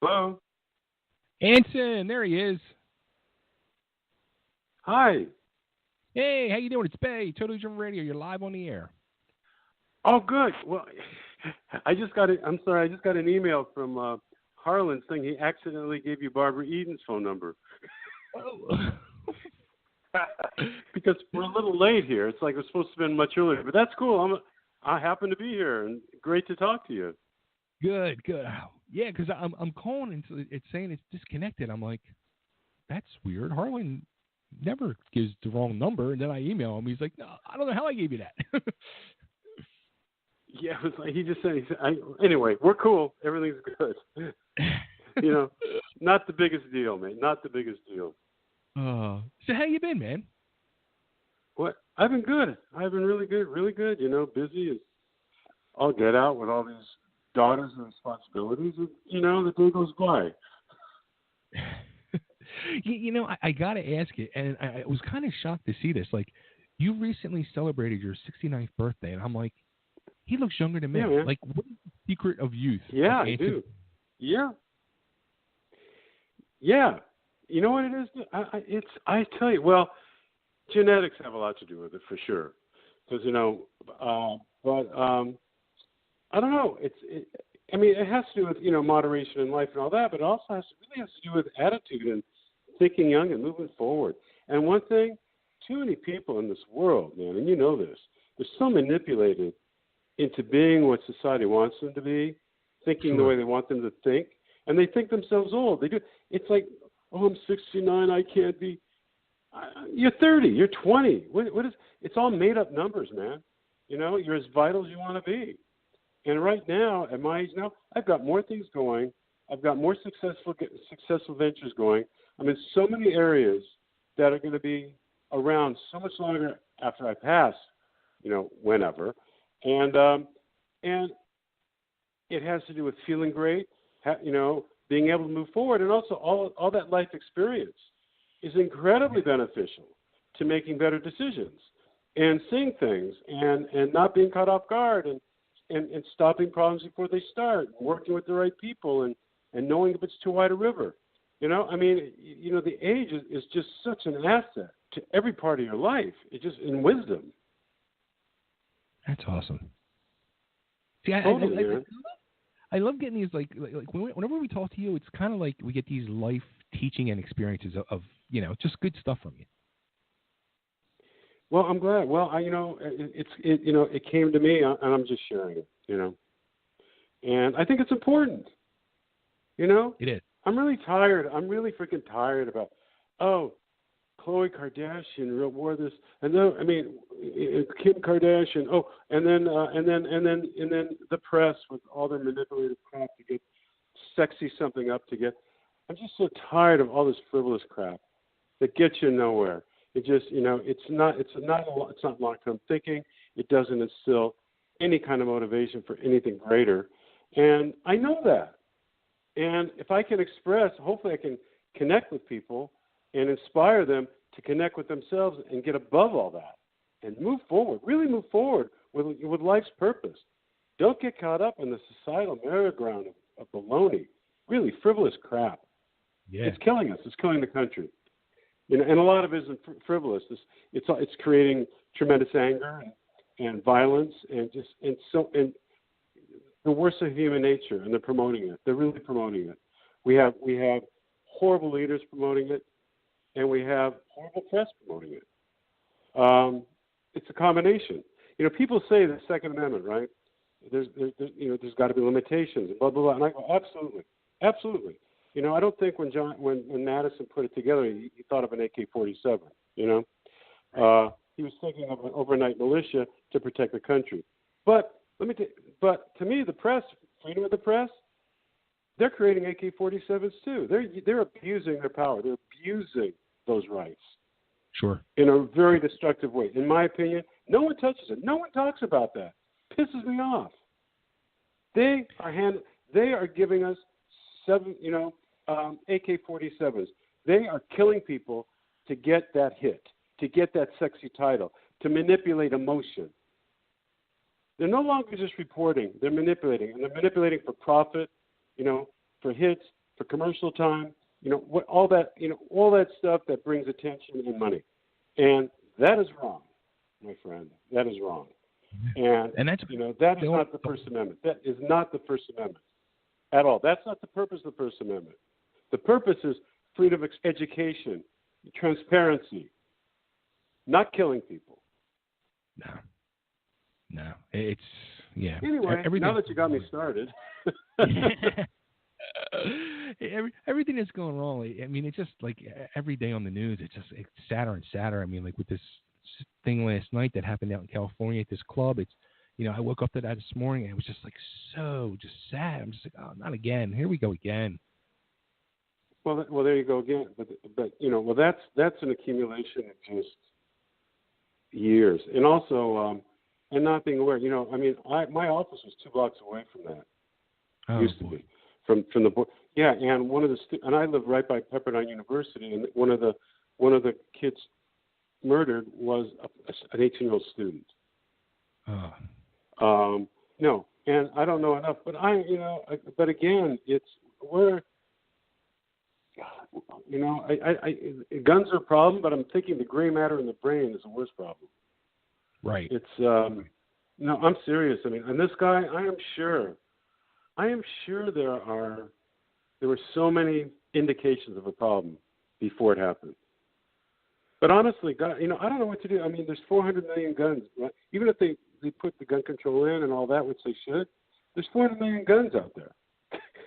Hello. Anson, there he is. Hi. Hey, how you doing? It's Bay, Totally Driven Radio. You're live on the air. Oh, good. Well, I just got it. I'm sorry. I just got an email from Harlan saying he accidentally gave you Barbara Eden's phone number. Oh. Because we're a little late here. It's like we're supposed to have been much earlier, but that's cool. I happen to be here, and great to talk to you. Good. Yeah, because I'm calling and it's saying it's disconnected. I'm like, that's weird. Harlan never gives the wrong number, and then I email him. He's like, no, I don't know how I gave you that. Yeah, it was like he just said. Anyway, we're cool. Everything's good. Not the biggest deal, man. Not the biggest deal. So how you been, man? What? I've been good. I've been really good, really good. Busy as all get out with all these daughters and responsibilities. And, the day goes by. I got to ask you, and I was kind of shocked to see this. Like, you recently celebrated your 69th birthday, and I'm like, he looks younger than me. Yeah, man. Like, what is the secret of youth? Yeah, Like, I do. Yeah. Yeah. You know what it is? I tell you, well, genetics have a lot to do with it for sure. Because, but I don't know. It has to do with, moderation in life and all that, but it also really has to do with attitude and thinking young and moving forward. And one thing, too many people in this world, man, and you know this, they're so manipulated into being what society wants them to be, thinking the way they want them to think, and they think themselves old. They do. It's like, oh, I'm 69, I can't be. You're 30, you're 20. What is? It's all made up numbers, man. You're as vital as you want to be. And right now, at my age now, I've got more things going. I've got more successful ventures going. I'm in so many areas that are going to be around so much longer after I pass, whenever. And it has to do with feeling great, being able to move forward, and also all that life experience is incredibly beneficial to making better decisions and seeing things and not being caught off guard and stopping problems before they start, working with the right people and knowing if it's too wide a river. The age is just such an asset to every part of your life. It's just in wisdom. That's awesome. See, Totally, I love getting these, like whenever we talk to you, it's kind of like we get these life teaching and experiences of just good stuff from you. Well, I'm glad. Well, it came to me, and I'm just sharing it, and I think it's important. It is. I'm really tired. I'm really freaking tired about, Khloe Kardashian wore this, and then Kim Kardashian. Oh, and then the press with all their manipulative crap to get sexy something up to get. I'm just so tired of all this frivolous crap that gets you nowhere. It just, it's not long-term thinking. It doesn't instill any kind of motivation for anything greater, and I know that. And if I can express, hopefully I can connect with people and inspire them to connect with themselves and get above all that and move forward, really move forward with life's purpose. Don't get caught up in the societal merry-go-round of baloney, really frivolous crap. Yeah. It's killing us. It's killing the country. And a lot of it isn't frivolous. It's creating tremendous anger and violence and the worst of human nature, and they're promoting it. They're really promoting it. We have horrible leaders promoting it, and we have horrible press promoting it. It's a combination. People say the Second Amendment, right? There's got to be limitations, blah blah blah. And I go, absolutely. I don't think when Madison put it together, he thought of an AK-47. He was thinking of an overnight militia to protect the country. But to me, the press, freedom of the press, they're creating AK-47s too. They're abusing their power. They're abusing those rights. Sure. In a very destructive way. In my opinion, no one touches it. No one talks about that. Pisses me off. They are giving us AK-47s. They are killing people to get that hit, to get that sexy title, to manipulate emotion. They're no longer just reporting. They're manipulating, and they're manipulating for profit, for hits, for commercial time, all that stuff that brings attention and money. And that is wrong, my friend. That is wrong. And that's that is not the First Amendment. That is not the First Amendment at all. That's not the purpose of the First Amendment. The purpose is freedom of education, transparency, not killing people. No, it's Anyway, now that you got me started. Everything that's going wrong. I mean, it's just like every day on the news, it's sadder and sadder. I mean, like with this thing last night that happened out in California at this club, it's, I woke up to that this morning and it was just like just sad. I'm just like, oh, not again. Here we go again. Well, there you go again. But that's an accumulation of just years, and also and not being aware. My office was 2 blocks away from that. Used to be from the board. Yeah, and one of the and I live right by Pepperdine University, and one of the kids murdered was an 18-year-old student. No, and I don't know enough, but but again, guns are a problem, but I'm thinking the gray matter in the brain is the worst problem. Right. It's no, I'm serious. I mean, and this guy, I am sure there were so many indications of a problem before it happened. But honestly, God, I don't know what to do. I mean, there's 400 million guns. Right? Even if they put the gun control in and all that, which they should, there's 400 million guns out there.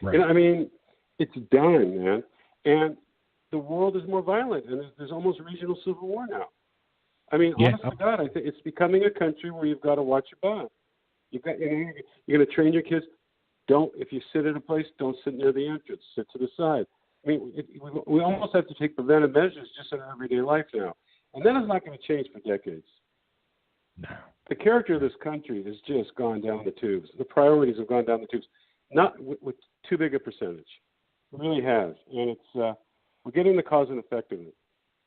Right. I mean, it's done, man. And the world is more violent, and there's almost regional civil war now. I mean, honest to God, I think it's becoming a country where you've got to watch your back. You're going to train your kids. If you sit in a place, don't sit near the entrance. Sit to the side. I mean, we almost have to take preventive measures just in our everyday life now. And that is not going to change for decades. No. The character of this country has just gone down the tubes. The priorities have gone down the tubes, not with too big a percentage. It really has. And it's we're getting the cause and effect of it.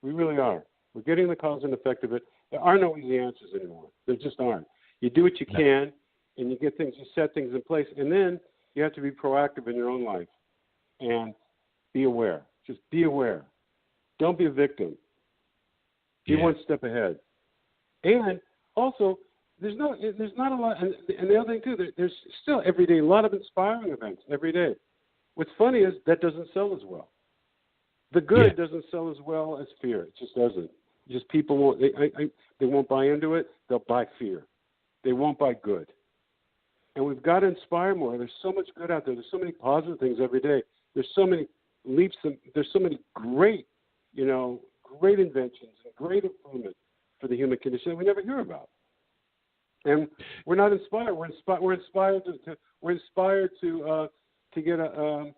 We really are. We're getting the cause and effect of it. There are no easy answers anymore. There just aren't. You do what you can, and you get things, you set things in place, and then you have to be proactive in your own life and be aware. Just be aware. Don't be a victim. Be one step ahead. And also, there's not a lot. And the other thing too, there's still every day a lot of inspiring events every day. What's funny is that doesn't sell as well. The good doesn't sell as well as fear. It just doesn't. Just people won't. They won't buy into it. They'll buy fear. They won't buy good. And we've got to inspire more. There's so much good out there. There's so many positive things every day. There's so many leaps. There's so many great inventions and great improvement for the human condition that we never hear about. And we're not inspired. We're inspired to get a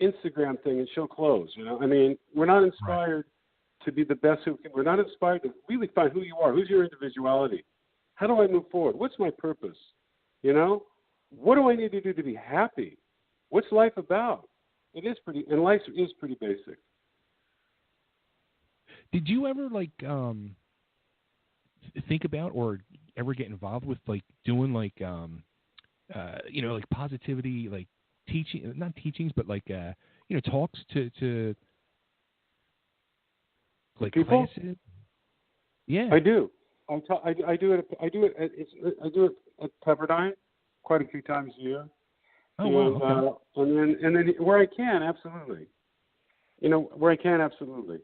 Instagram thing and show clothes. I mean, we're not inspired to be the best who can. We're not inspired to really find who you are. Who's your individuality? How do I move forward? What's my purpose? What do I need to do to be happy? What's life about? And life is pretty basic. Did you ever think about or ever get involved with doing positivity, not teachings, but talks to people? Classes? Yeah, I do. I do it at Pepperdine quite a few times a year. Oh, wow. Okay. And then where I can, absolutely. Where I can, absolutely.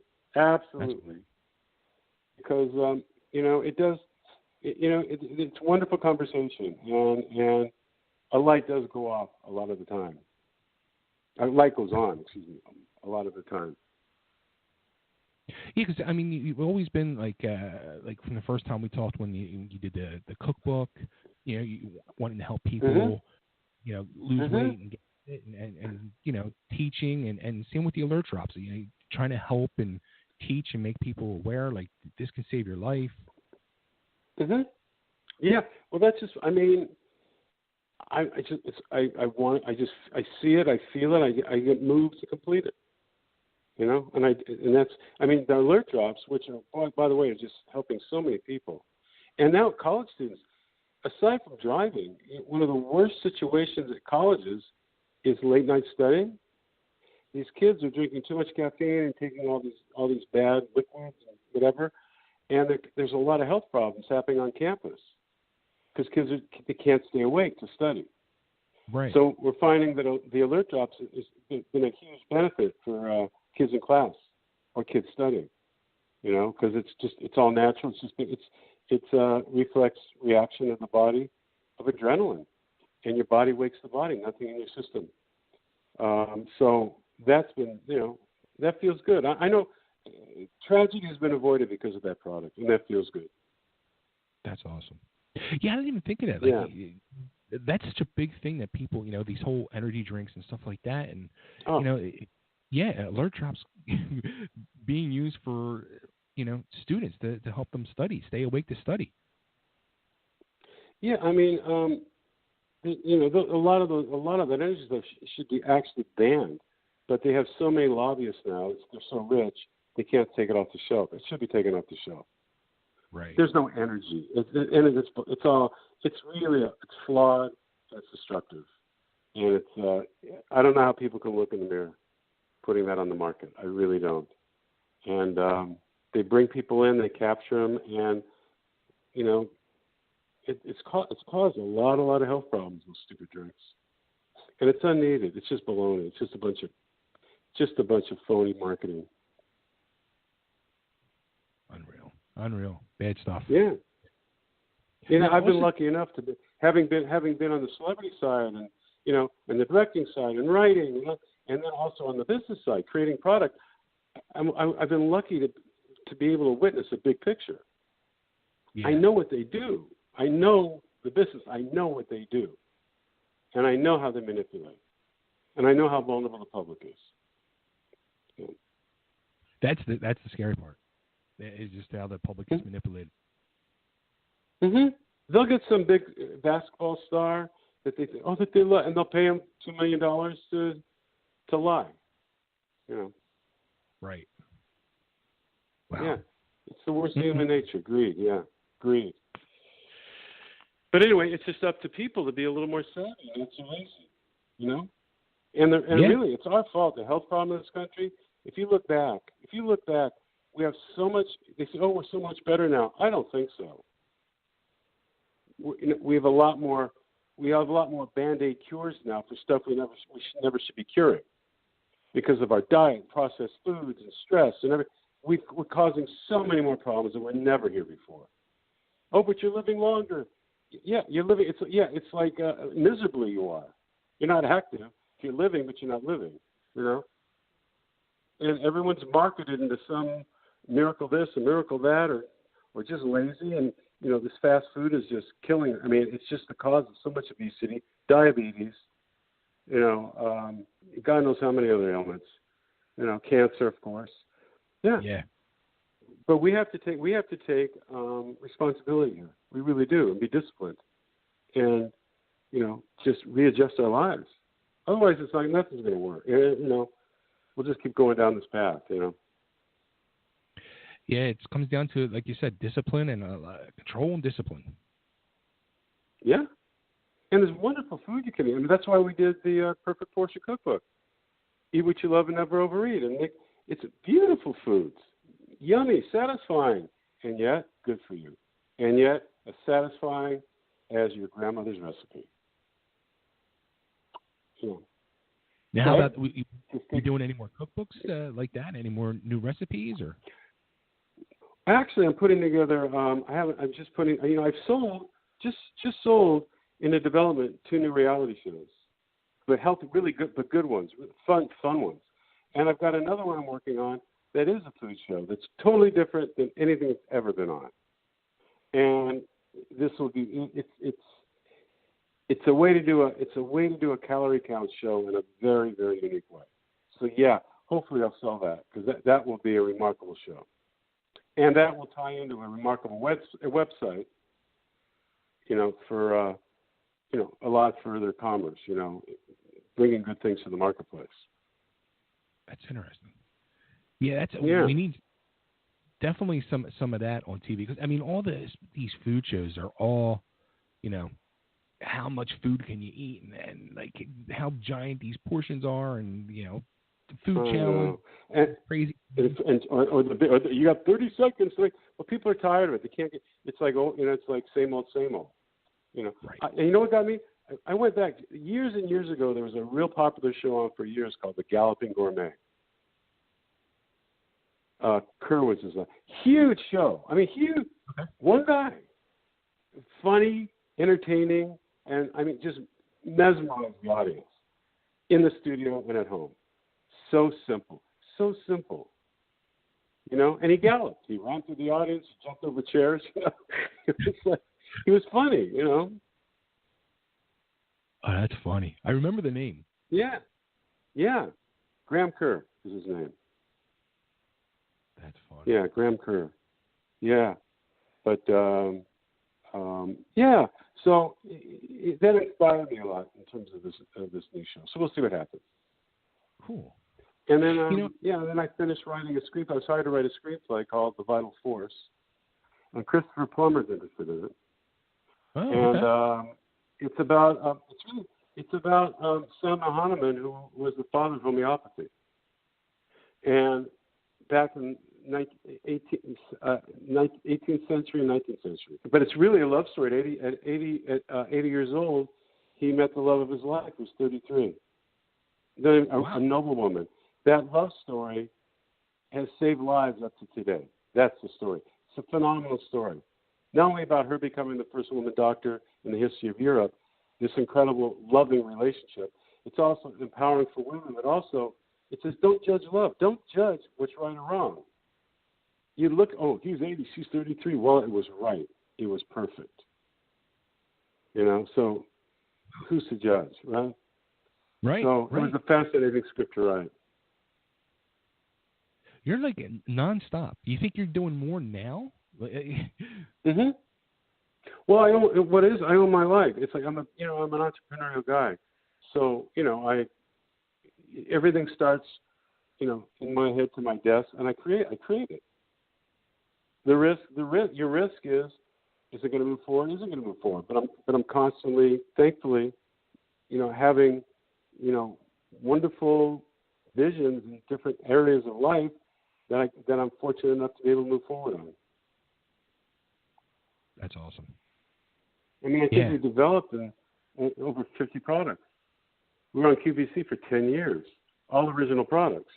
Because it does. It's a wonderful conversation, and a light does go off a lot of the time. A light goes on, a lot of the time. Yeah, because I mean, you've always been like from the first time we talked when you did the cookbook. You wanting to help people, lose weight and get fit, and teaching and same with the alert drops. Trying to help and teach and make people aware, this can save your life. Mm-hmm. Yeah. Well, that's just. I mean, I see it. I feel it. I get moved to complete it. And that's. I mean, the alert drops, which are, by the way, are just helping so many people. And now college students, aside from driving, one of the worst situations at colleges is late night studying. these kids are drinking too much caffeine and taking all these bad liquids and whatever, and there's a lot of health problems happening on campus because they can't stay awake to study. Right. So we're finding that the alert drops has been a huge benefit for kids in class or kids studying. Because it's all natural. It's a reflex reaction of the body of adrenaline, and your body wakes the body, nothing in your system. So that's been, that feels good. I know tragedy has been avoided because of that product, and that feels good. That's awesome. Yeah, I didn't even think of that. Like, that's such a big thing that people, these whole energy drinks and stuff like that, and alert drops being used for students to help them stay awake to study. Yeah, I mean, a lot of that energy stuff should be actually banned, but they have so many lobbyists now. They're so rich, they can't take it off the shelf. It should be taken off the shelf. Right. There's no energy. It's flawed. It's destructive, and I don't know how people can look in the mirror putting that on the market. I really don't. And they bring people in, they capture them, and it's caused a lot of health problems with stupid drinks, and it's unneeded. It's just baloney. It's just a bunch of phony marketing. Unreal, bad stuff. Yeah. I've been lucky enough to be having been on the celebrity side and and the directing side and writing, and then also on the business side, creating product. I've been lucky to be able to witness a big picture. Yeah. I know what they do. I know the business. I know what they do, and I know how they manipulate, and I know how vulnerable the public is. Yeah. That's the scary part. Is just how the public is manipulated. Mm-hmm. They'll get some big basketball star that they think, that they love, and they'll pay him $2 million to lie. Right. Wow. Yeah. It's the worst of human nature. Greed. Yeah. Greed. But anyway, it's just up to people to be a little more savvy, not so lazy. And really, it's our fault. The health problem in this country. If you look back, we have so much. They say, we're so much better now. I don't think so. We have a lot more. We have a lot more Band-Aid cures now for stuff we never should be curing, because of our diet, processed foods, and stress, and everything. We're causing so many more problems that were never here before. Oh, but you're living longer. Yeah, you're living. It's like miserably you are. You're not active. You're living, but you're not living. And everyone's marketed into some miracle this and miracle that, or just lazy. And this fast food is just killing it. I mean, it's just the cause of so much obesity, diabetes. God knows how many other ailments. Cancer, of course. Yeah. Yeah. But we have to take responsibility here. We really do, and be disciplined, and just readjust our lives. Otherwise, it's like nothing's going to work. We'll just keep going down this path. Yeah, it comes down to, like you said, discipline and control and discipline. Yeah, and there's wonderful food you can eat. I mean, that's why we did the Perfect Portion Cookbook. Eat what you love and never overeat, and it's beautiful foods. Yummy, satisfying, and yet good for you, and yet as satisfying as your grandmother's recipe. Now, how about you doing any more cookbooks like that? Any more new recipes, or? Actually, I'm putting together. I'm just putting. I've sold just sold into development 2 new reality shows, but healthy, really good ones, fun ones, and I've got another one I'm working on. That is a food show that's totally different than anything that's ever been on. And this will be it's a way to do a calorie count show in a very, very unique way. So yeah, hopefully I'll sell that, because that will be a remarkable show. And that will tie into a remarkable website, for a lot further commerce, bringing good things to the marketplace. That's interesting. Yeah, we need definitely some of that on TV, because all these food shows are all, how much food can you eat, and like how giant these portions are, and food challenge, and crazy. Or you got 30 seconds. Like, well, people are tired of it. They can't get. It's like, oh, it's like same old, same old. Right. And you know what got me? I went back years and years ago. There was a real popular show on for years called The Galloping Gourmet. Kerr was his name. Huge show. I mean, huge. Okay. One guy, funny, entertaining, and I mean, just mesmerized the audience in the studio and at home. So simple. So simple. And he galloped. He ran through the audience, jumped over chairs. It was like, he was funny. Oh, that's funny. I remember the name. Yeah. Graham Kerr is his name. That's funny. Yeah, Graham Kerr. Yeah. But, yeah. So that inspired me a lot in terms of this new show. So we'll see what happens. Cool. And then, then I finished writing a screenplay. I was hired to write a screenplay called The Vital Force. And Christopher Plummer's interested in it. Oh, and it's about Samuel Hahnemann, who was the father of homeopathy. And back in 18th century and 19th century. But it's really a love story. At 80 years old, he met the love of his life, who was 33. Then a noblewoman. That love story has saved lives up to today. That's the story. It's a phenomenal story. Not only about her becoming the first woman doctor in the history of Europe, this incredible loving relationship, it's also empowering for women, but also it says don't judge love. Don't judge what's right or wrong. You look, oh, he's 80, she's 33. Well, it was right. It was perfect. So who's to judge, right? Right. So it was a fascinating script to write. You're like nonstop. You think you're doing more now? Mm-hmm. Well, I own my life. It's like I'm an entrepreneurial guy. So, everything starts, in my head to my desk, and I create it. Your risk is it going to move forward? Is it going to move forward? But I'm constantly, thankfully, having, wonderful visions in different areas of life that I'm fortunate enough to be able to move forward on. That's awesome. I mean, I think we developed over 50 products. We were on QVC for 10 years, all original products,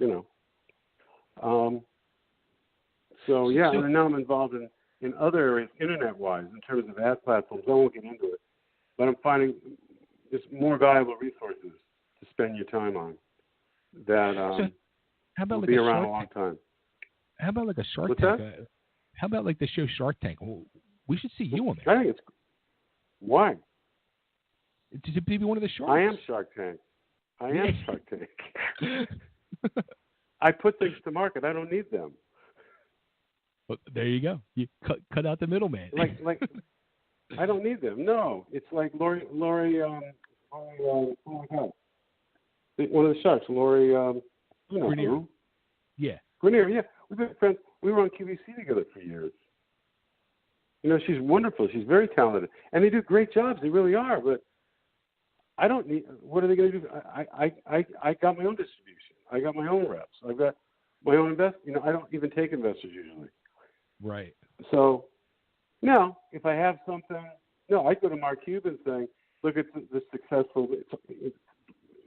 So, yeah, and now I'm involved in other areas, internet-wise, in terms of ad platforms. I won't get into it. But I'm finding just more valuable resources to spend your time on that how about will like be a around Shark a long Tank? time. How about like a Shark What's Tank? that? How about like the show Shark Tank? Well, we should see you on there. I think it's... Why? To be one of the sharks. I am Shark Tank. Shark Tank. I put things to market. I don't need them. Well, there you go. You cut out the middleman. Like, I don't need them. No, it's like Lori. Oh my God, one of the sharks, Lori. Grenier. Yeah. Grenier. Yeah, we've been friends. We were on QVC together for years. She's wonderful. She's very talented, and they do great jobs. They really are. But I don't need. What are they going to do? I got my own distribution. I got my own reps. I've got my own invest. I don't even take investors usually. Right. So, no, if I have something, I go to Mark Cuban saying, look at the successful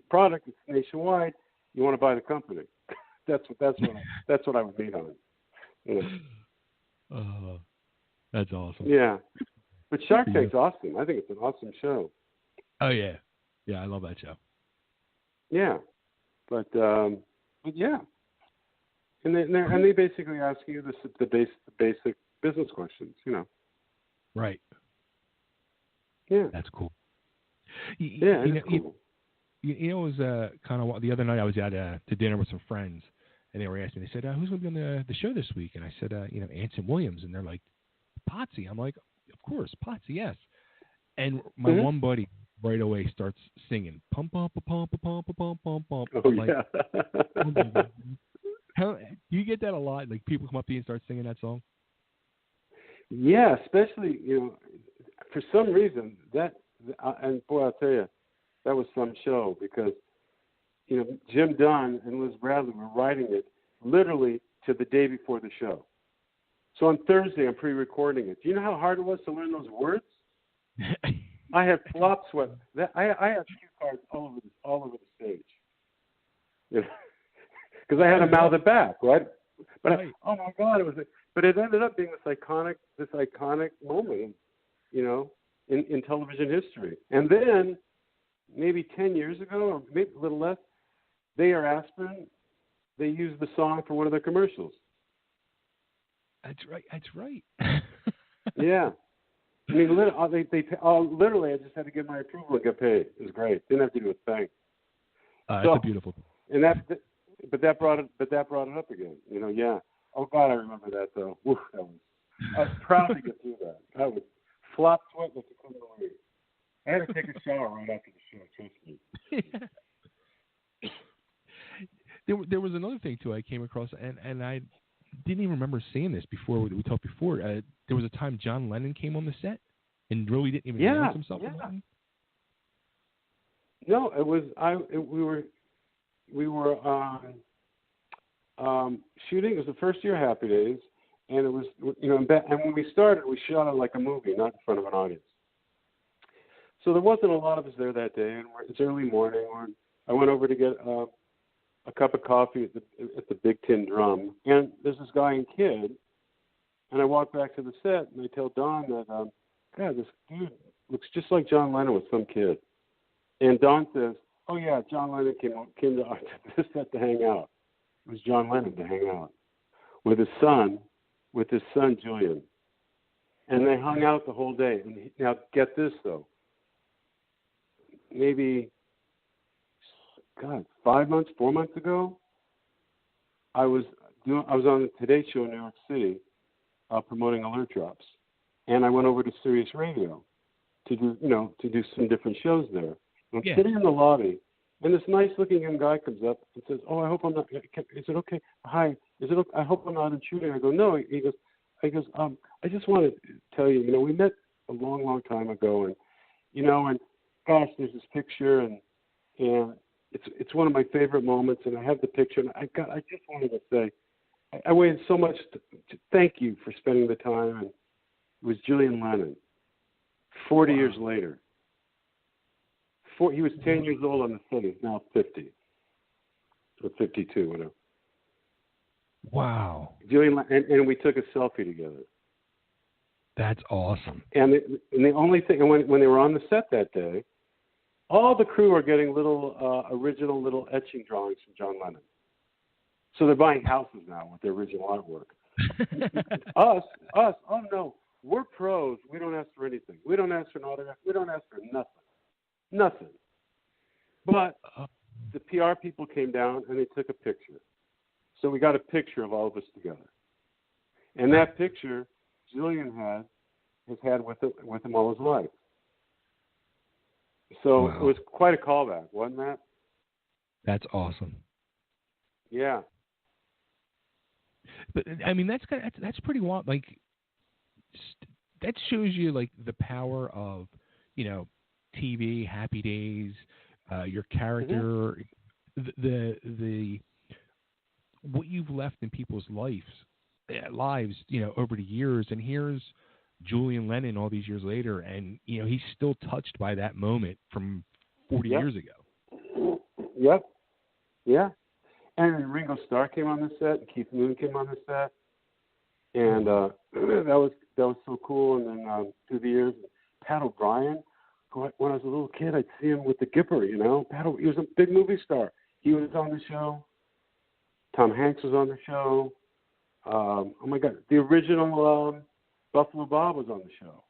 product. It's nationwide. You want to buy the company? That's what I would meet on. That's awesome. Yeah, but Shark Tank's awesome. I think it's an awesome show. Oh yeah, I love that show. Yeah, but yeah, and they basically ask you the basic business questions. Right. Yeah. That's cool. It's cool. It was kind of the other night I was out to dinner with some friends, and they were asking. They said, "Who's going to be on the show this week?" And I said, Anson Williams, and they're like, "Potsie." I'm like, "Of course, Potsie, yes." And my one buddy right away starts singing, "Pump, pump, pump, pump, pump, pump, pump." Oh, yeah. How do you get that a lot? Like people come up to you and start singing that song? Yeah, especially for some reason and boy, I'll tell you, that was some show because Jim Dunn and Liz Bradley were writing it literally to the day before the show. So on Thursday, I'm pre-recording it. Do you know how hard it was to learn those words? I had flop sweat. I had cue cards all over the stage. Because I had to mouth it back, right? But right. oh my God, but it ended up being this iconic moment, in television history. And then maybe 10 years ago, or maybe a little less, They Are Aspirin, they used the song for one of their commercials. That's right. Yeah. I mean, literally, I just had to get my approval and get paid. It was great. Didn't have to do a thing. That's a beautiful. And that brought it up again. Yeah. Oh God, I remember that though. Woof, I was proud to get through that. I was flop sweat like you couldn't believe. I had to take a shower right after the show. Trust me. There was another thing too I came across, and I didn't even remember saying this before we talked before. There was a time John Lennon came on the set and really didn't even announce himself. Yeah. No, it was we were shooting. It was the first year of Happy Days, and it was and when we started, we shot it like a movie, not in front of an audience. So there wasn't a lot of us there that day, and it's early morning. I went over to get a cup of coffee at the Big Tin Drum, and there's this guy and kid, and I walk back to the set, and I tell Don that, God, this dude looks just like John Lennon with some kid. And Don says, oh yeah, John Lennon came to this set to hang out. It was John Lennon to hang out with his son Julian. And they hung out the whole day. And now get this though, maybe 4 months ago, I was on the Today Show in New York City, promoting Alert Drops, and I went over to Sirius Radio to do some different shows there. And I'm sitting in the lobby, and this nice-looking young guy comes up and says, "Oh, I hope I'm not. Is it okay? Hi, is it okay? I hope I'm not intruding." I go, "No." He goes, I just want to tell you, we met a long, long time ago, and and gosh, there's this picture, and it's one of my favorite moments, and I have the picture, and I just wanted to say, I waited so much to thank you for spending the time, and it was Julian Lennon, 40 years later. He was 10 years old on the set. He's now 50 or 52, whatever. Wow. Julian, and we took a selfie together. That's awesome. And the only thing, when they were on the set that day, all the crew are getting original little etching drawings from John Lennon. So they're buying houses now with their original artwork. Us, oh no, we're pros. We don't ask for anything. We don't ask for an autograph. We don't ask for nothing. But the PR people came down and they took a picture. So we got a picture of all of us together. And that picture Julian has had with him all his life. So It was quite a callback, wasn't that? That's awesome. Yeah. But I mean, that's pretty wild. Like, that shows you like the power of TV, Happy Days, your character, the what you've left in people's lives, over the years. And here's Julian Lennon all these years later, and he's still touched by that moment from 40 years ago. Yep. Yeah. And Ringo Starr came on the set, and Keith Moon came on the set, and that was so cool. And then through the years, Pat O'Brien. When I was a little kid, I'd see him with the Gipper. He was a big movie star. He was on the show. Tom Hanks was on the show. Oh my God, the original Buffalo Bob was on the show.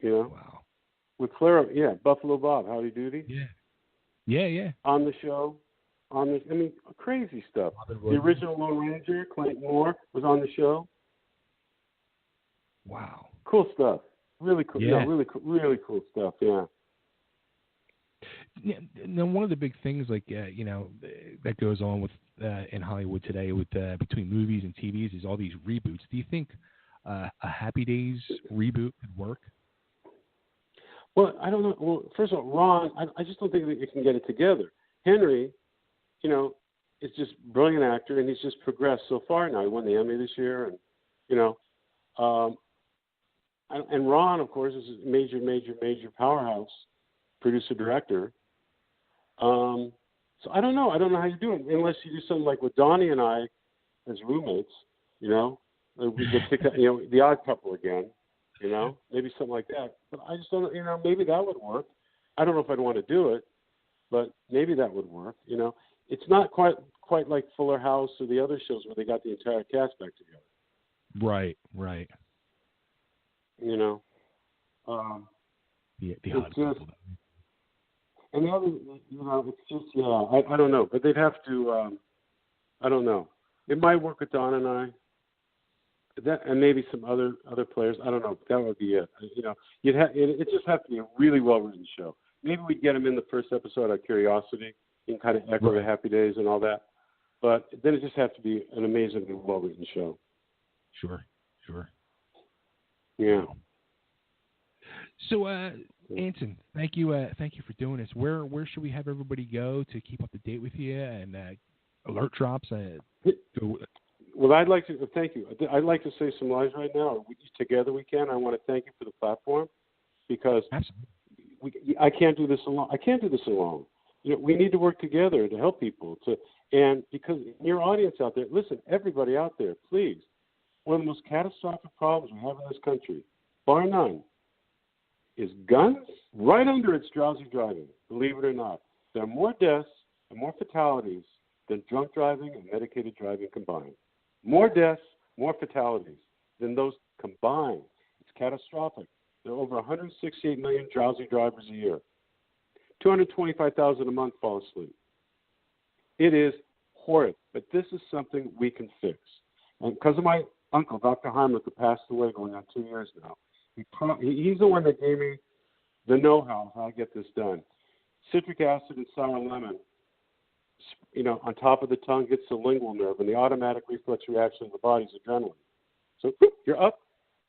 Wow. With Clara, Buffalo Bob, Howdy Doody. Yeah. On the show, crazy stuff. The original Lone Ranger, Clayton Moore, was on the show. Wow. Cool stuff. Really cool. Yeah. Really cool stuff. Yeah. Now, one of the big things, that goes on with in Hollywood today, with between movies and TVs, is all these reboots. Do you think a Happy Days reboot could work? Well, I don't know. Well, first of all, Ron, I just don't think that you can get it together. Henry, you know, is just a brilliant actor, and he's just progressed so far now. He won the Emmy this year, and you know, and Ron, of course, is a major powerhouse producer director. So I don't know. I don't know how you do it unless you do something like with Donnie and I as roommates. You know, we get picked up. You know, The Odd Couple again. You know, maybe something like that. But I just don't. You know, maybe that would work. I don't know if I'd want to do it, but maybe that would work. You know, it's not quite like Fuller House or the other shows where they got the entire cast back together. Right. You know, the Odd Couple. And the other, you know, it's just I don't know, but they'd have to. I don't know. It might work with Don and I. That and maybe some other players. I don't know. That would be it. You know, it just have to be a really well written show. Maybe we'd get him in the first episode out of curiosity and kind of echo the Happy Days and all that. But then it just has to be an amazingly well written show. Sure. Yeah. So, Anson, thank you for doing this. Where should we have everybody go to keep up to date with you and alert drops? Well, I'd like to thank you. I'd like to say some lines right now. Together we can. I want to thank you for the platform because I can't do this alone. You know, we need to work together to help people. And because your audience out there, listen, everybody out there, please. One of the most catastrophic problems we have in this country, bar none, is guns right under its drowsy driving. Believe it or not, there are more deaths and more fatalities than drunk driving and medicated driving combined. More deaths, more fatalities than those combined. It's catastrophic. There are over 168 million drowsy drivers a year. 225,000 a month fall asleep. It is horrid, but this is something we can fix. And because of my uncle, Dr. Heimlich, who passed away going on 2 years now, he's the one that gave me the know-how how to get this done. Citric acid and sour lemon, you know, on top of the tongue hits the lingual nerve, and the automatic reflex reaction of the body is adrenaline. So you're up,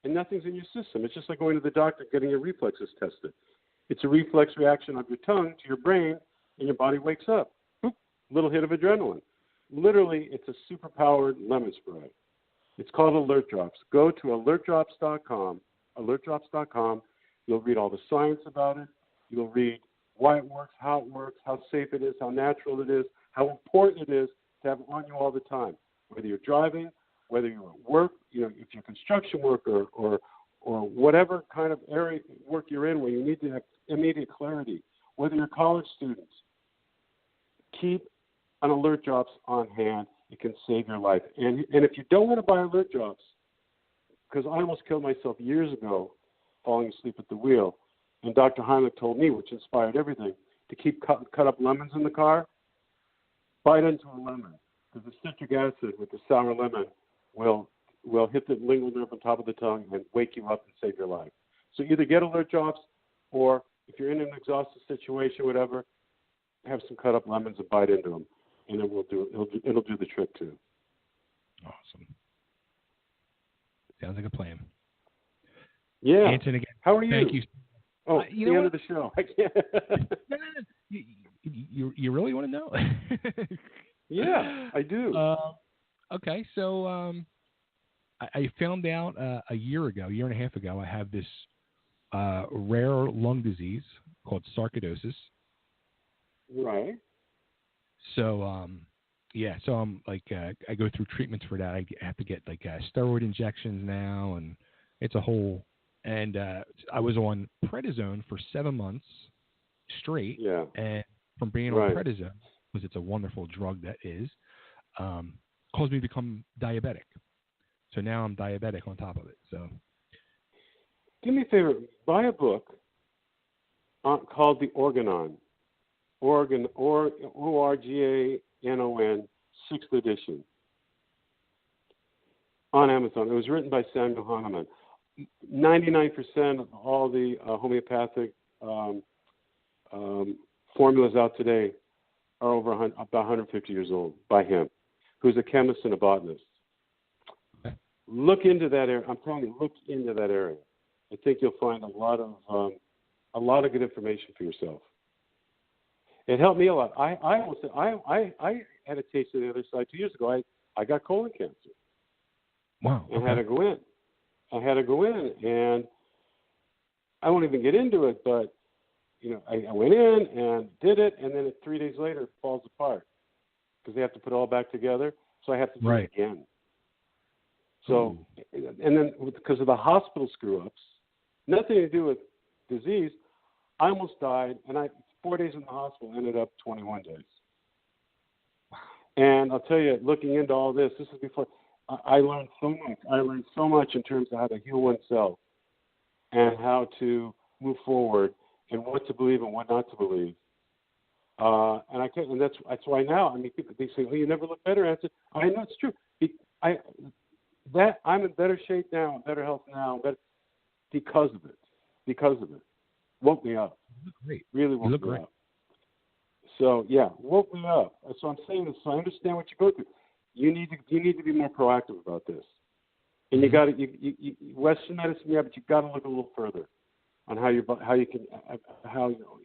and nothing's in your system. It's just like going to the doctor getting your reflexes tested. It's a reflex reaction of your tongue to your brain, and your body wakes up. Little hit of adrenaline. Literally, it's a super-powered lemon spray. It's called Alert Drops. Go to alertdrops.com. Alertdrops.com. You'll read all the science about it. You'll read why it works, how safe it is, how natural it is, how important it is to have it on you all the time. Whether you're driving, whether you're at work, you know, if you're construction worker or whatever kind of area work you're in where you need to have immediate clarity, whether you're college students, keep an Alert Drops on hand. It can save your life. And if you don't want to buy Alert Drops, because I almost killed myself years ago falling asleep at the wheel, and Dr. Heimlich told me, which inspired everything, to keep cut up lemons in the car, bite into a lemon, because the citric acid with the sour lemon will hit the lingual nerve on top of the tongue and wake you up and save your life. So either get Alert Drops, or if you're in an exhausted situation, whatever, have some cut up lemons and bite into them, and it'll do the trick too. Awesome. Sounds like a plan. Yeah. Anson, again, how are you? Thank you. Oh, the end of the show. I can't. No. You really want to know? Yeah, I do. Okay, so I found out a year and a half ago, I have this rare lung disease called sarcoidosis. Right. So, so I'm like, I go through treatments for that. I have to get like steroid injections now, and it's a whole. And I was on prednisone for 7 months straight. Yeah. And from being on prednisone, because it's a wonderful drug that is, caused me to become diabetic. So now I'm diabetic on top of it. So, do me a favor, buy a book called The Organon. Organon, 6th edition, on Amazon. It was written by Samuel Hahnemann. 99% of all the homeopathic formulas out today are about 150 years old by him, who's a chemist and a botanist. Okay. Look into that area. I'm telling you, look into that area. I think you'll find a lot of a lot of good information for yourself. It helped me a lot. I had a taste of the other side 2 years ago. I got colon cancer. Wow. And had to go in. And I won't even get into it, but I went in and did it, and then 3 days later it falls apart because they have to put it all back together. So I have to do it again. So, and then because of the hospital screw-ups, nothing to do with disease, I almost died, and 4 days in the hospital ended up 21 days. And I'll tell you, looking into all this is before, I learned so much. I learned so much in terms of how to heal oneself and how to move forward and what to believe and what not to believe. And that's why now, I mean, people, they say, "Oh, you never look better." I said, "I know it's true. I'm in better shape now, in better health now, but because of it, woke me up. You look great. Really woke me up. So yeah, woke me up. So I'm saying this. So I understand what you go through. You need to be more proactive about this. And you got to Western medicine, yeah, but you got to look a little further on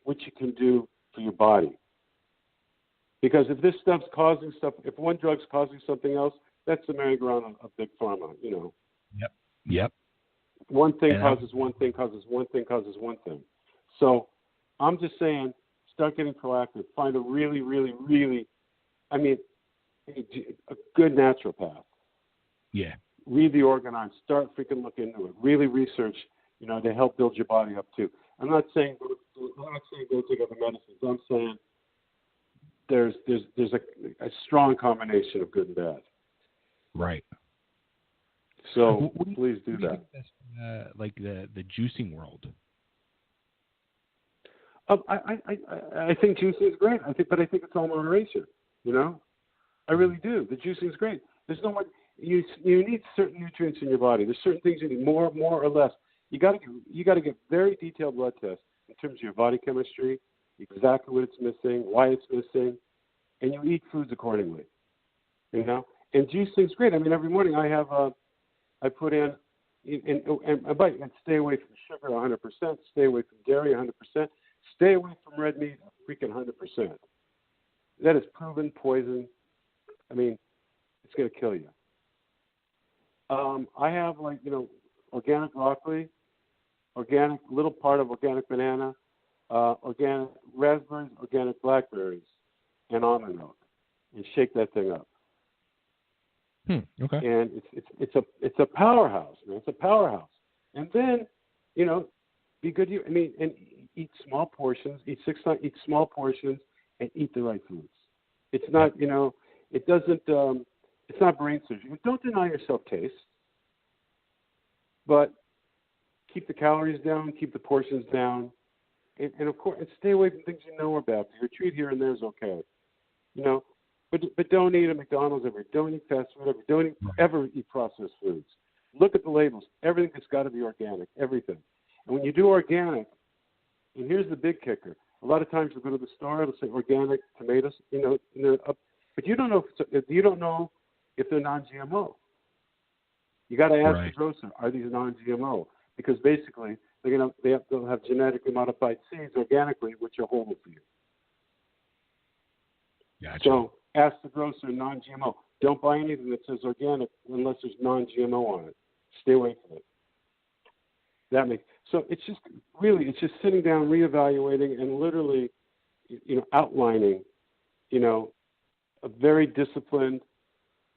what you can do for your body. Because if this stuff's causing stuff, if one drug's causing something else, that's the merry-go-round of big pharma, Yep. One thing causes one thing, causes one thing, causes one thing. So I'm just saying, start getting proactive. Find a really, really, really, a good naturopath. Yeah. Read the organoids. Start freaking looking into it. Really research, to help build your body up too. I'm not saying go take other medicines. I'm saying there's a strong combination of good and bad. Right. So please do that. Like the juicing world. I think juicing is great. I think it's all moderation. I really do. The juicing is great. There's no one. You need certain nutrients in your body. There's certain things you need more or less. You got to get very detailed blood tests in terms of your body chemistry, exactly what it's missing, why it's missing, and you eat foods accordingly. And juicing is great. I mean, every morning I put in and stay away from sugar 100%, stay away from dairy 100%, stay away from red meat freaking 100%. That is proven poison. I mean, it's going to kill you. I have organic broccoli, little part of organic banana, organic raspberries, organic blackberries, and almond milk, and shake that thing up. Okay. And it's a powerhouse, man. It's a powerhouse. And then, be good. And eat small portions. Eat small portions, and eat the right foods. It's not, it doesn't. It's not brain surgery. Don't deny yourself taste, but keep the calories down, keep the portions down, and of course, and stay away from things you know are bad. Your treat here and there is okay, but don't eat at McDonald's ever. Don't eat fast food ever. Don't ever eat processed foods. Look at the labels. Everything has got to be organic. Everything. And when you do organic, and here's the big kicker. A lot of times you go to the store, it'll say organic tomatoes, and they're up, but you don't know if they're non-GMO. You got to ask the grocer, are these non-GMO? Because basically they'll have genetically modified seeds organically, which are horrible for you. Gotcha. So ask the grocer non-GMO. Don't buy anything that says organic unless there's non-GMO on it. Stay away from it. So it's just sitting down, reevaluating, and literally, outlining, a very disciplined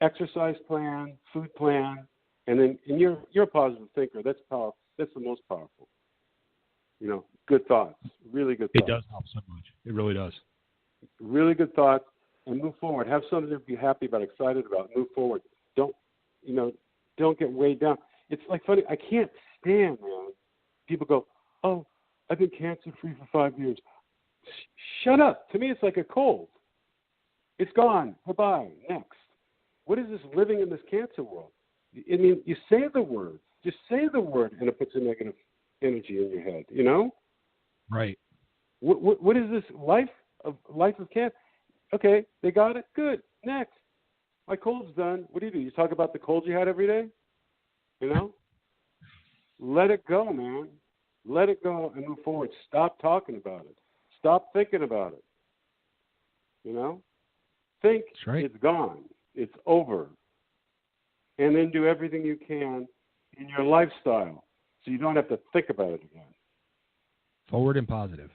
exercise plan, food plan, and then you're a positive thinker. That's powerful. That's the most powerful. Good thoughts, really good thoughts. It does help so much. It really does. Really good thoughts, and move forward. Have something to be happy about, excited about. Move forward. Don't get weighed down. It's like funny. I can't stand, man. People go, "Oh, I've been cancer-free for 5 years." Shut up. To me, it's like a cold. It's gone. Bye-bye. Next. What is this living in this cancer world? I mean, you say the word. Just say the word, and it puts a negative energy in your head. Right. What is this life of cancer? Okay, they got it. Good. Next. My cold's done. What do? You talk about the cold you had every day? Let it go, man. Let it go and move forward. Stop talking about it. Stop thinking about it. You know? Think That's right. it's gone. It's over. And then do everything you can in your lifestyle so you don't have to think about it again. Forward and positive.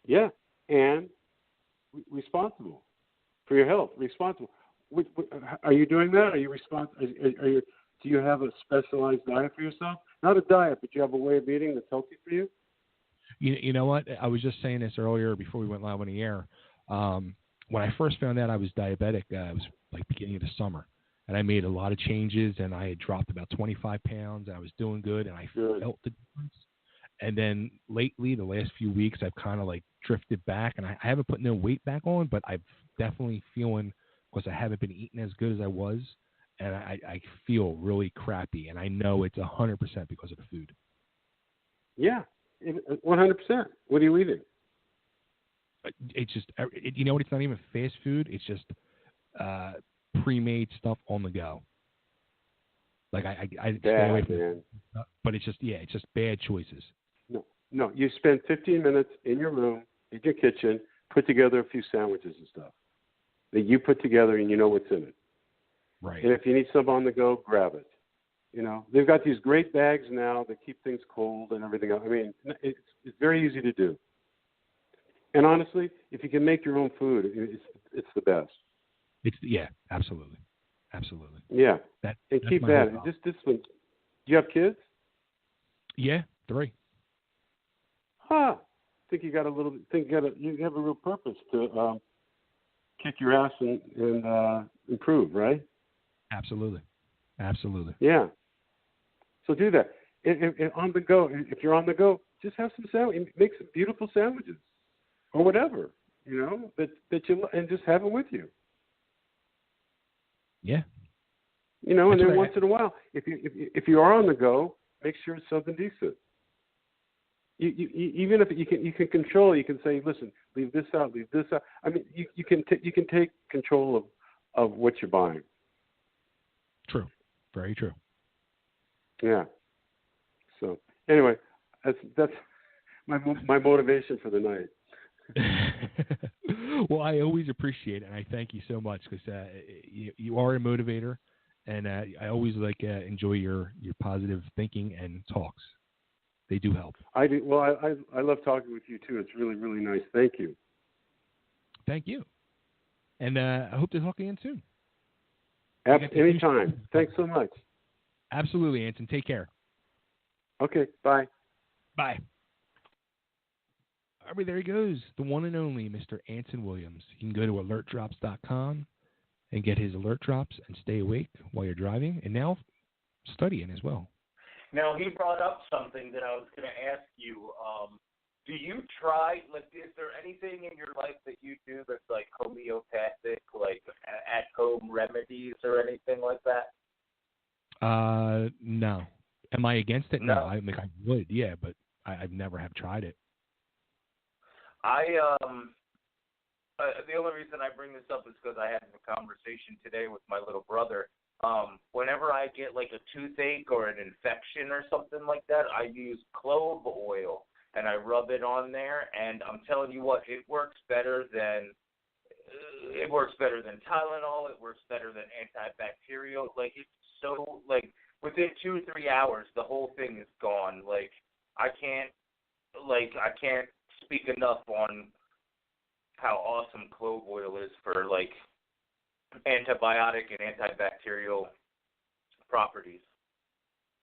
Yeah. And responsible for your health. Responsible. Are you doing that? Are you responsible? Do you have a specialized diet for yourself? Not a diet, but you have a way of eating that's healthy for you? You know what? I was just saying this earlier before we went live on the air. When I first found out I was diabetic, it was like beginning of the summer. And I made a lot of changes, and I had dropped about 25 pounds. And I was doing good, and I felt the difference. And then lately, the last few weeks, I've kind of like drifted back, and I haven't put no weight back on, but I've definitely feeling, because I haven't been eating as good as I was, and I feel really crappy, and I know it's 100% because of the food. Yeah, 100%. What are you eating? It's just, you know what? It's not even fast food. It's just pre-made stuff on the go. Like I stay away from it, but it's just bad choices. No. You spend 15 minutes in your room, in your kitchen, put together a few sandwiches and stuff that you put together, and you know what's in it. Right. And if you need some on the go, grab it. You know, they've got these great bags now that keep things cold and everything else. I mean, it's very easy to do. And honestly, if you can make your own food, it's the best. Absolutely. Yeah, and keep that. And just discipline. Do you have kids? Yeah, 3. Huh. Think you got a little. You have a real purpose to kick your ass and improve, right? Absolutely. Yeah. So do that. And on the go, if you're on the go, just have some sandwich. Make some beautiful sandwiches, or whatever, you know, that you, and just have it with you. Yeah. You know, and then once in a while, if you are on the go, make sure it's something decent. You even if you can control, you can say, listen, leave this out. I mean, you can take control of what you're buying. True. Very true. Yeah. So anyway, that's my motivation for the night. Well, I always appreciate it, and I thank you so much, because you are a motivator, and I always enjoy your positive thinking and talks. They do help. I do. Well, I love talking with you too. It's really, really nice. Thank you. Thank you, and I hope to talk again soon. Anytime. Thanks so much. Absolutely, Anson. Take care. Okay. Bye. Bye. All right, there he goes, the one and only Mr. Anson Williams. You can go to alertdrops.com and get his alert drops and stay awake while you're driving, and now studying as well. Now, he brought up something that I was going to ask you. Do you try, is there anything in your life that you do that's like homeopathic, like at-home remedies or anything like that? No. Am I against it? No. I would, yeah, but I've never have tried it. The only reason I bring this up is because I had a conversation today with my little brother. Whenever I get like a toothache or an infection or something like that, I use clove oil and I rub it on there, and I'm telling you what, it works better than Tylenol. It works better than antibacterial. Like, it's so, like, within 2 or 3 hours, the whole thing is gone. Like, I can't speak enough on how awesome clove oil is for, like, antibiotic and antibacterial properties.